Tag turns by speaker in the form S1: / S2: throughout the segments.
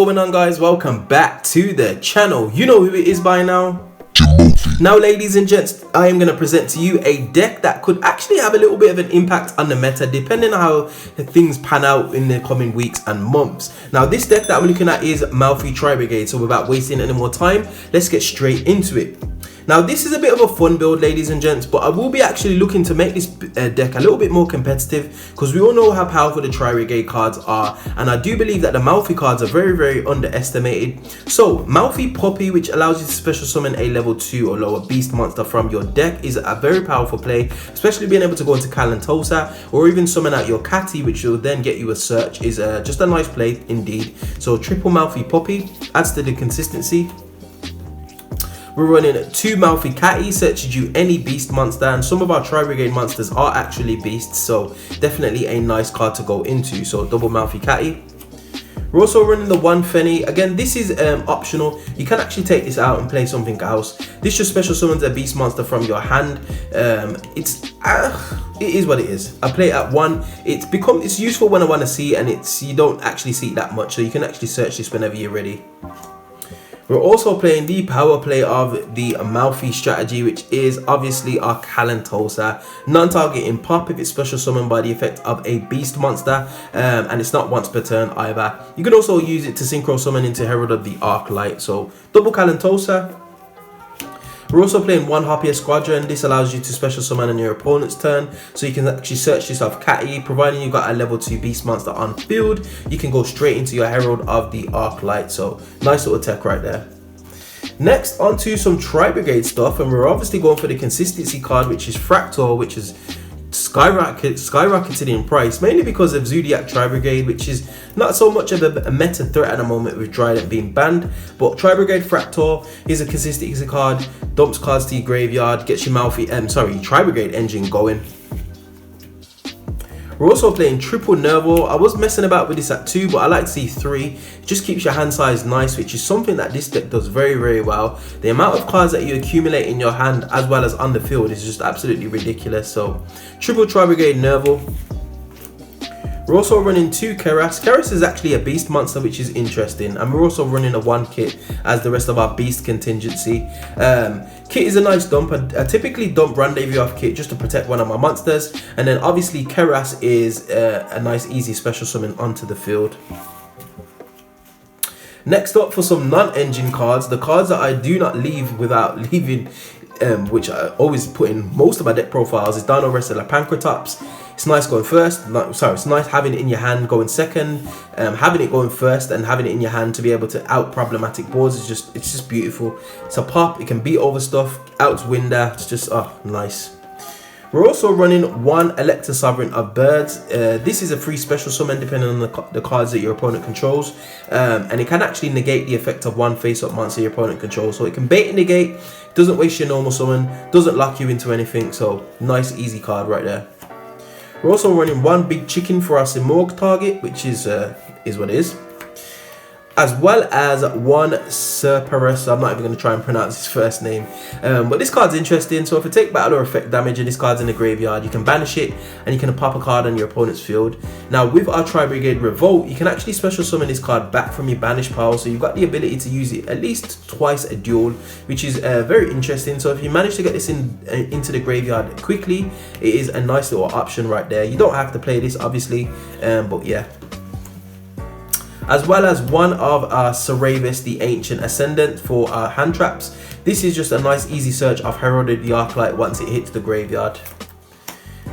S1: going on, guys? Welcome back to the channel. You know who it is by now.
S2: Jimothy.
S1: Now, ladies and gents, I am going to present to you a deck that could actually have a little bit of an impact on the meta depending on how things pan out in the coming weeks and months. Now, this deck that I'm looking at is Melffy Tribrigade, so without wasting any more time, let's get straight into it. Now, this is a bit of a fun build, ladies and gents, but I will be actually looking to make this deck a little bit more competitive because we all know how powerful the Tribrigade cards are, and I do believe that the Melffy cards are very, very underestimated. So, Melffy Puppy, which allows you to special summon a level 2 or lower beast monster from your deck, is a very powerful play, especially being able to go into Kalantosa or even summon out your Catty, which will then get you a search, is just a nice play indeed. So, triple Melffy Puppy adds to the consistency. We're running 2 Melffy Catty, searches you any beast monster, and some of our Tribrigade monsters are actually beasts, so definitely a nice card to go into. So double Melffy Catty. We're also running the 1 Fenny. Again, this is optional. You can actually take this out and play something else. This just special summons a beast monster from your hand. It is what it is. I play it at 1. It's useful when I want to see it, and you don't actually see it that much, so you can actually search this whenever you're ready. We're also playing the power play of the Melffy strategy, which is obviously our Kalantosa. Non-targeting pop if it's special summoned by the effect of a beast monster, and it's not once per turn either. You can also use it to synchro summon into Herald of the Arclight. So double Kalantosa. We're also playing 1 Harpier Squadron. This allows you to special summon on your opponent's turn, so you can actually search this off Catty. Providing you've got a level 2 beast monster on field, you can go straight into your Herald of the Arclight. So nice little tech right there. Next, onto some Tribrigade stuff, and we're obviously going for the consistency card, which is Fractal, which is skyrocketed in price, mainly because of Zodiac Tribrigade, which is not so much of a meta threat at the moment with Drident being banned. But Tribrigade Fractal is a consistency card, dumps cards to your graveyard, gets your Tribrigade engine going. We're also playing triple Nervo. I was messing about with this at 2, but I like to see 3. It just keeps your hand size nice, which is something that this deck does very, very well. The amount of cards that you accumulate in your hand as well as on the field is just absolutely ridiculous. So, triple Tribrigade Nervo. We're also running 2 Keras. Keras is actually a beast monster, which is interesting, and we're also running a 1 Kit as the rest of our beast contingency. Kit is a nice dump. I typically dump Rendezvous off Kit just to protect one of my monsters, and then obviously Keras is a nice easy special summon onto the field. Next up, for some non-engine cards, the cards that I do not leave without leaving, which I always put in most of my deck profiles, is Dino Wrestler Pancratops. It's nice going first. It's nice having it in your hand going second. Having it going first and having it in your hand to be able to out problematic boards is just beautiful. It's a pop. It can beat over stuff, outs Winder. It's just nice. We're also running 1 Elector Sovereign of Birds. This is a free special summon depending on the cards that your opponent controls, and it can actually negate the effect of 1 face-up monster your opponent controls. So it can bait and negate, doesn't waste your normal summon, doesn't lock you into anything. So nice easy card right there. We're also running 1 Big Chicken for our Simorgh target, which is what it is, as well as 1 Cerberus. I'm not even going to try and pronounce his first name, but this card's interesting. So if you take battle or effect damage and this card's in the graveyard, you can banish it and you can pop a card on your opponent's field. Now with our Tribrigade Revolt, you can actually special summon this card back from your banish pile, so you've got the ability to use it at least twice a duel, which is very interesting. So if you manage to get this into the graveyard quickly, it is a nice little option right there. You don't have to play this obviously, but yeah. As well as 1 of our Trribrigades the Ancient Ascendant for our hand traps. This is just a nice easy search of Herald of the Arclight once it hits the graveyard.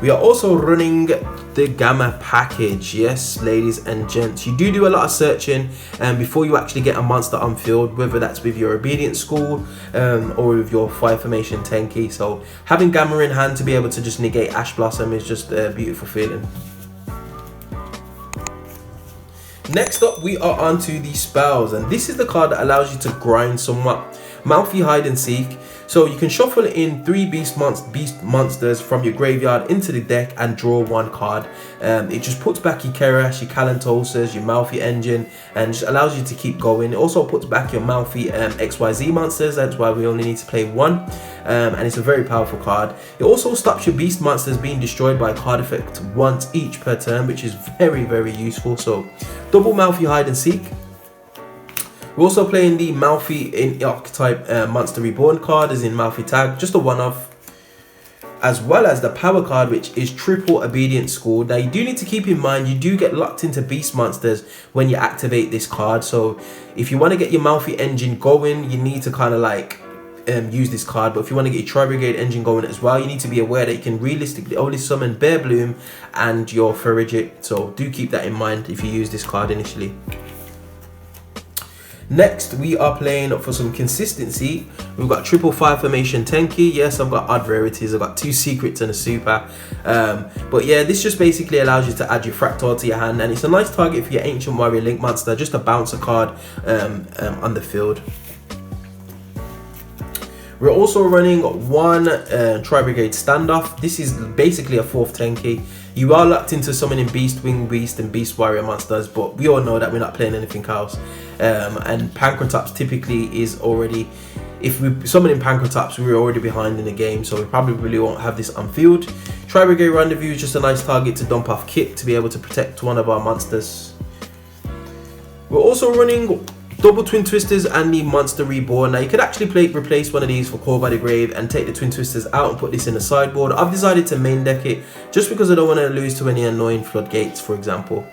S1: We are also running the Gamma package. Yes, ladies and gents, you do a lot of searching before you actually get a monster on field, whether that's with your Obedience School or with your 5 formation Tenki. So having Gamma in hand to be able to just negate Ash Blossom is just a beautiful feeling. Next up, we are onto the spells, and this is the card that allows you to grind somewhat. Melffy Hide and Seek. So you can shuffle in 3 beast monsters from your graveyard into the deck and draw 1 card. It just puts back your Keras, your Kalantosas, your Melffy engine, and just allows you to keep going. It also puts back your Melffy XYZ monsters. That's why we only need to play 1, and it's a very powerful card. It also stops your beast monsters being destroyed by a card effect once each per turn, which is very, very useful. So double Melffy Hide and Seek. We're also playing the Melffy in archetype Monster Reborn card, as in Melffy tag, just a one-off, as well as the power card, which is triple obedient school. Now you do need to keep in mind, you do get locked into beast monsters when you activate this card, so if you want to get your Melffy engine going, you need to kind of like use this card. But if you want to get your Tribrigade engine going as well, you need to be aware that you can realistically only summon Bear Bloom and your Trribrigade, so do keep that in mind if you use this card initially. Next, we are playing for some consistency. We've got triple 5 formation Tenki. Yes, I've got odd rarities. I've got 2 secrets and a super. But yeah, this just basically allows you to add your fractal to your hand, and it's a nice target for your Ancient Warrior Link monster, just a bouncer card on the field. We're also running one Tribrigade standoff. This is basically a 4th Tenki. You are locked into summoning Beast, Wing Beast, and Beast Warrior monsters, but we all know that we're not playing anything else. And Pancratops typically is already, if we're summoning Pancratops, we're already behind in the game, so we probably won't have this on field. Tribrigade Rendezvous is just a nice target to dump off kit to be able to protect one of our monsters. We're also running double Twin Twisters and the Monster Reborn. Now you could actually replace one of these for Call by the Grave and take the Twin Twisters out and put this in the sideboard. I've decided to main deck it just because I don't want to lose to any annoying Floodgates, for example.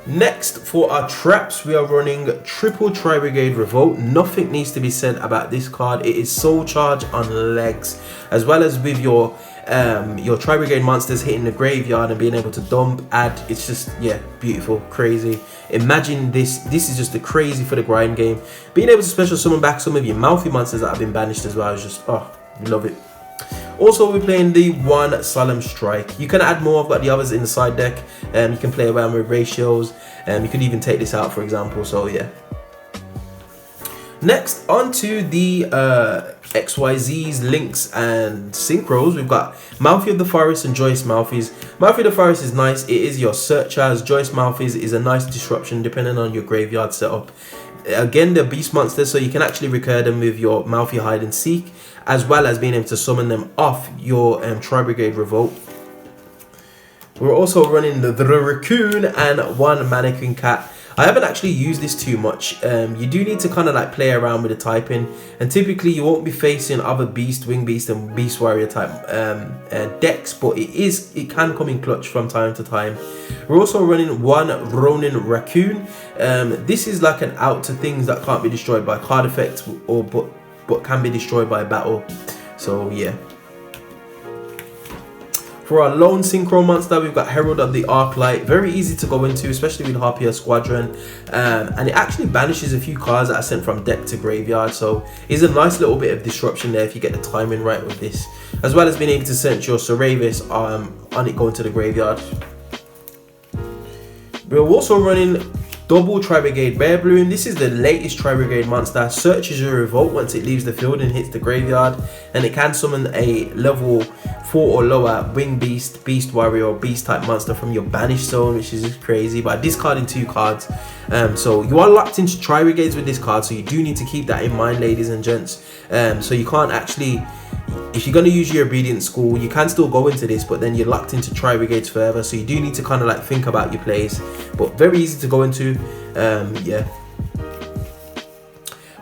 S1: Next, for our traps, we are running triple Tribrigade Revolt. Nothing needs to be said about this card. It is soul charge on legs, as well as with your Tribrigade monsters hitting the graveyard and being able to dump, add. It's just, yeah, beautiful, crazy. Imagine this. This is just the crazy for the grind game. Being able to special summon back some of your Melffy monsters that have been banished as well is just, oh, love it. Also, we're playing the one Solemn Strike. You can add more. I've got the others in the side deck. You can play around with ratios. You could even take this out, for example. So yeah. Next, onto the XYZs, Links, and Synchros. We've got Melffy of the Forest and Joyce Melffys. Melffy of the Forest is nice. It is your searchers. Joyce Melffys is a nice disruption depending on your graveyard setup. Again, they're beast monsters, so you can actually recur them with your Melffy Hide and Seek, as well as being able to summon them off your Tribrigade Revolt. We're also running the Raccoon and one Mannequin Cat. I haven't actually used this too much. You do need to kind of like play around with the typing, and typically you won't be facing other Beast, Wing Beast, and Beast Warrior type decks, but it can come in clutch from time to time. We're also running one Ronin Raccoon. This is like an out to things that can't be destroyed by card effects, or but can be destroyed by battle. So yeah. For our lone synchro monster, we've got Herald of the Arclight. Very easy to go into, especially with Harpier Squadron. And it actually banishes a few cards that are sent from deck to graveyard. So it's a nice little bit of disruption there if you get the timing right with this. As well as being able to send your Seravis on it going to the graveyard. We're also running double Tribrigade Bear Bloom. This is the latest Tribrigade monster. Searches your revolt once it leaves the field and hits the graveyard, and it can summon a level 4 or lower Wing Beast, Beast Warrior, or Beast type monster from your banished zone, which is just crazy. By discarding 2 cards, so you are locked into Tribrigades with this card, so you do need to keep that in mind, ladies and gents. So you can't actually, if you're going to use your obedient school, you can still go into this, but then you're locked into Tribrigades forever, so you do need to kind of like think about your plays, but very easy to go into. Yeah.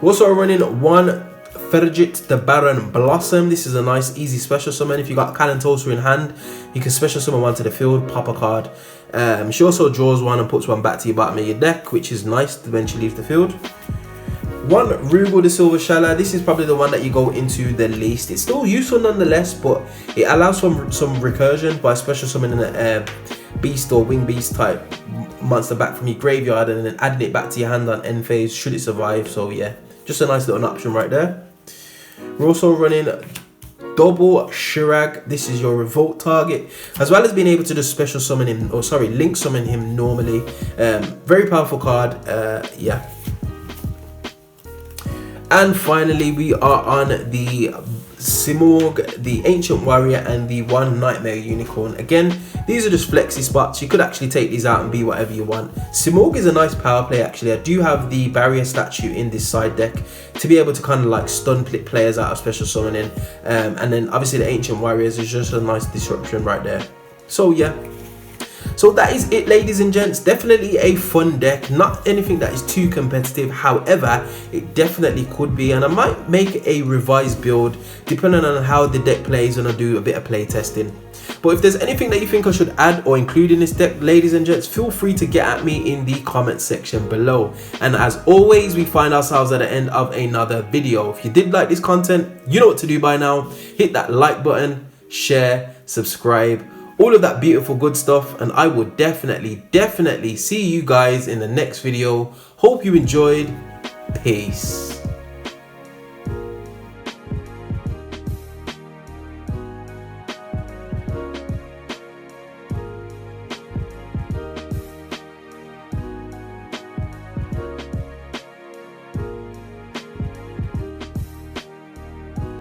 S1: We're also running one Fergit the Baron Blossom. This is a nice easy special summon. If you got Cannon Toaster in hand, you can special summon one to the field, pop a card. She also draws one and puts one back to your bottom of your deck, which is nice when she leaves the field. One Rugal the Silver Shallow. This is probably the one that you go into the least. It's still useful nonetheless, but it allows some recursion by special summoning a Beast or Wing Beast type monster back from your graveyard and then adding it back to your hand on end phase should it survive. So yeah, just a nice little option right there. We're also running double Shirag. This is your revolt target, as well as being able to just special summon him, or sorry, link summon him normally. Very powerful card. Yeah. And finally, we are on the Simorg, the Ancient Warrior, and the one Nightmare Unicorn. Again, these are just flexi spots. You could actually take these out and be whatever you want. Simorg is a nice power play actually. I do have the barrier statue in this side deck to be able to kind of like stun players out of special summoning. And then obviously the Ancient Warriors is just a nice disruption right there. So yeah. So that is it, ladies and gents. Definitely a fun deck, not anything that is too competitive. However, it definitely could be, and I might make a revised build depending on how the deck plays when I do a bit of play testing. But if there's anything that you think I should add or include in this deck, ladies and gents, feel free to get at me in the comment section below. And as always, we find ourselves at the end of another video. If you did like this content, you know what to do by now. Hit that like button, share, subscribe, all of that beautiful good stuff, and I will definitely see you guys in the next video. Hope you enjoyed. Peace.